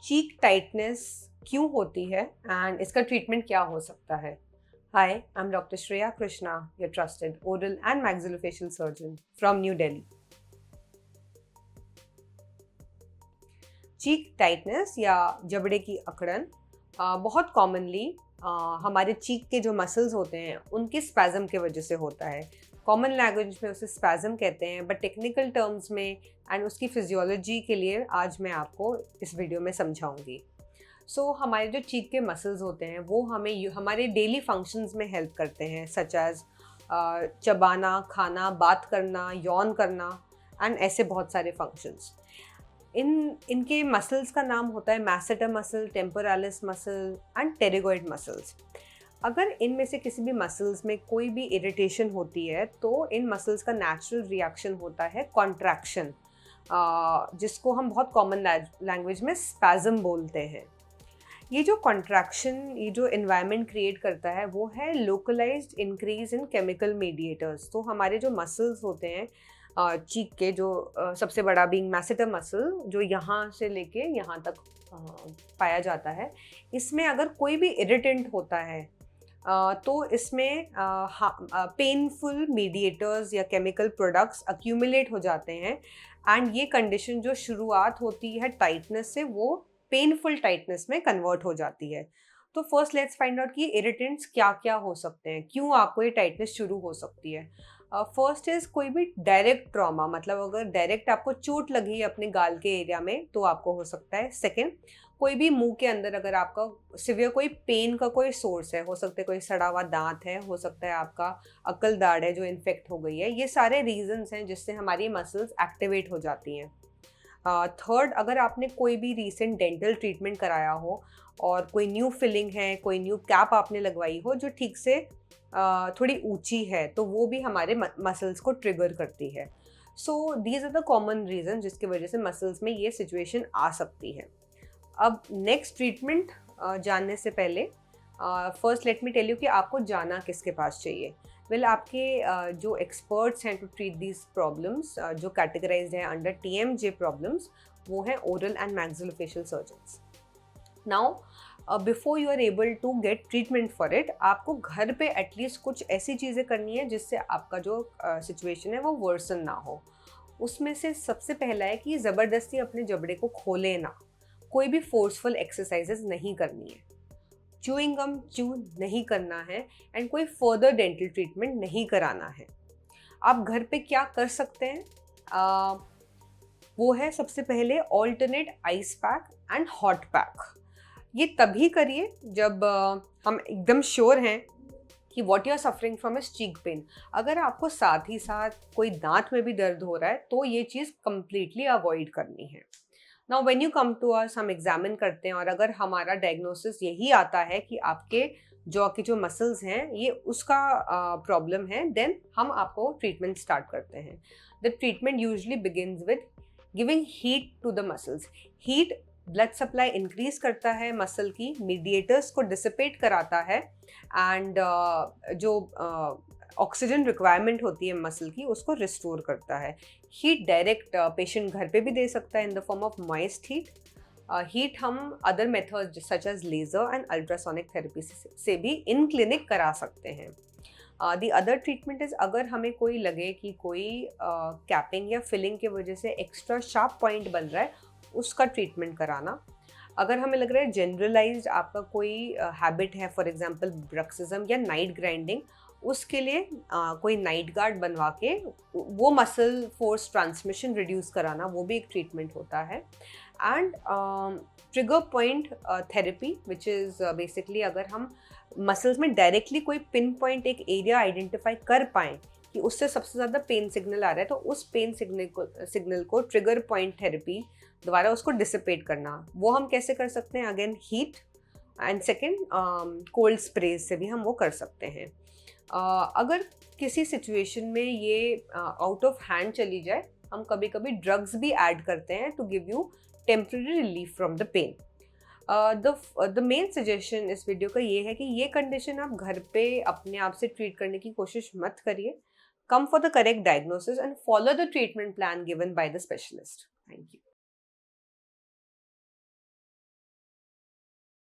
चीक tightness क्यों होती है एंड इसका ट्रीटमेंट क्या हो सकता है? Hi, I am doctor Shreya Krishna, your trusted oral and maxillofacial surgeon from new Delhi. Cheek tightness या जबड़े की अकड़न बहुत कॉमनली हमारे चीक के जो मसल्स होते हैं उनके स्पैज़म के वजह से होता है। कॉमन लैंग्वेज में उसे स्पैज़म कहते हैं, बट टेक्निकल टर्म्स में एंड उसकी फिजियोलॉजी के लिए आज मैं आपको इस वीडियो में समझाऊंगी। हमारे जो चीक के मसल्स होते हैं वो हमें हमारे डेली फंक्शंस में हेल्प करते हैं, सच एज चबाना, खाना, बात करना, यौन करना एंड ऐसे बहुत सारे फंक्शंस। इनके मसल्स का नाम होता है masseter muscle, temporalis muscle and pterygoid muscles. अगर इनमें से किसी भी मसल्स में कोई भी इरिटेशन होती है तो इन मसल्स का नेचुरल रिएक्शन होता है कॉन्ट्रैक्शन, जिसको हम बहुत कॉमन लैंग्वेज में स्पैज़म बोलते हैं। ये जो कॉन्ट्रैक्शन, ये जो एनवायरनमेंट क्रिएट करता है वो है localized increase in chemical mediators. तो हमारे जो मसल्स होते हैं चीक के, जो सबसे बड़ा बीइंग मैसेटर मसल, जो यहाँ से लेके यहाँ तक पाया जाता है, इसमें अगर कोई भी इरिटेंट होता है तो इसमें पेनफुल मीडिएटर्स या केमिकल प्रोडक्ट्स अक्यूमुलेट हो जाते हैं एंड ये कंडीशन जो शुरुआत होती है टाइटनेस से वो पेनफुल टाइटनेस में कन्वर्ट हो जाती है। तो फर्स्ट लेट्स फाइंड आउट कि इरिटेंट्स क्या क्या हो सकते हैं, क्यों आपको ये टाइटनेस शुरू हो सकती है। फर्स्ट इज कोई भी डायरेक्ट ट्रॉमा, मतलब अगर डायरेक्ट आपको चोट लगी अपने गाल के एरिया में तो आपको हो सकता है। सेकेंड, कोई भी मुंह के अंदर अगर आपका सिवियर कोई पेन का कोई सोर्स है, हो सकता है कोई सड़ा हुआ दांत है, हो सकता है आपका अक्ल दाढ़ है जो इन्फेक्ट हो गई है। ये सारे रीजंस हैं जिससे हमारी मसल्स एक्टिवेट हो जाती हैं। थर्ड, अगर आपने कोई भी रीसेंट डेंटल ट्रीटमेंट कराया हो और कोई न्यू फिलिंग है, कोई न्यू कैप आपने लगवाई हो जो ठीक से थोड़ी ऊंची है, तो वो भी हमारे मसल्स को ट्रिगर करती है। So these are the common reason जिसकी वजह से मसल्स में ये सिचुएशन आ सकती है। अब नेक्स्ट ट्रीटमेंट जानने से पहले first let me tell you कि आपको जाना किसके पास चाहिए। आपके जो एक्सपर्ट्स हैं टू ट्रीट दीज प्रॉब्लम्स, जो कैटेगराइज्ड है अंडर TMJ प्रॉब्लम्स, वो हैं oral and maxillofacial surgeons. Now before you are able to get treatment for it, आपको घर पे एटलीस्ट कुछ ऐसी चीज़ें करनी है जिससे आपका जो सिचुएशन है वो वर्सन ना हो। उसमें से सबसे पहला है कि ज़बरदस्ती अपने जबड़े को खोले ना, कोई भी फोर्सफुल एक्सरसाइजेस नहीं करनी है, च्यूइंग गम च्यू नहीं करना है एंड कोई फर्दर डेंटल ट्रीटमेंट नहीं कराना है। आप घर पे क्या कर सकते हैं, वो है सबसे पहले alternate ice pack and hot pack. ये तभी करिए जब हम एकदम श्योर हैं कि what you are suffering from is cheek pain. अगर आपको साथ ही साथ कोई दांत में भी दर्द हो रहा है तो ये चीज़ कंप्लीटली अवॉइड करनी है। Now when you come to us, हम एग्जामिन करते हैं और अगर हमारा डायग्नोसिस यही आता है कि आपके जॉ के जो मसल्स हैं ये उसका प्रॉब्लम है, देन हम आपको ट्रीटमेंट स्टार्ट करते हैं। The treatment usually begins with giving heat to the muscles. Heat blood supply increase करता है, मसल की मीडिएटर्स को डिसिपेट कराता है एंड जो ऑक्सीजन रिक्वायरमेंट होती है मसल की उसको रिस्टोर करता है। हीट डायरेक्ट पेशेंट घर पे भी दे सकता है in the form of moist heat. Heat हम other methods such as laser and ultrasonic therapy से भी इन क्लिनिक करा सकते हैं। दी अदर ट्रीटमेंट इज़, अगर हमें कोई लगे कि कोई कैपिंग या फिलिंग की वजह से एक्स्ट्रा शार्प पॉइंट बन रहा है, उसका ट्रीटमेंट कराना। अगर हमें लग रहा है जनरलाइज्ड आपका कोई हैबिट है, फॉर एग्जांपल ब्रक्सिज्म या नाइट ग्राइंडिंग, उसके लिए कोई नाइट गार्ड बनवा के वो मसल फोर्स ट्रांसमिशन रिड्यूस कराना, वो भी एक ट्रीटमेंट होता है। And trigger point therapy, which is basically अगर हम मसल्स में डायरेक्टली कोई पिन पॉइंट एक एरिया आइडेंटिफाई कर पाएँ कि उससे सबसे ज़्यादा पेन सिग्नल आ रहा है, तो उस पेन सिग्नल को ट्रिगर पॉइंट थेरेपी दोबारा उसको डिसिपेट करना। वो हम कैसे कर सकते हैं? Again heat and second cold sprays से भी हम वो कर सकते हैं। अगर किसी सिचुएशन में ये आउट ऑफ हैंड चली जाए, हम कभी कभी ड्रग्स भी ऐड करते हैं to give you temporary relief from the pain. The main suggestion इस वीडियो का ये है कि ये कंडीशन आप घर पे अपने आप से ट्रीट करने की कोशिश मत करिए। Come for the correct diagnosis and follow the treatment plan given by the specialist. Thank you.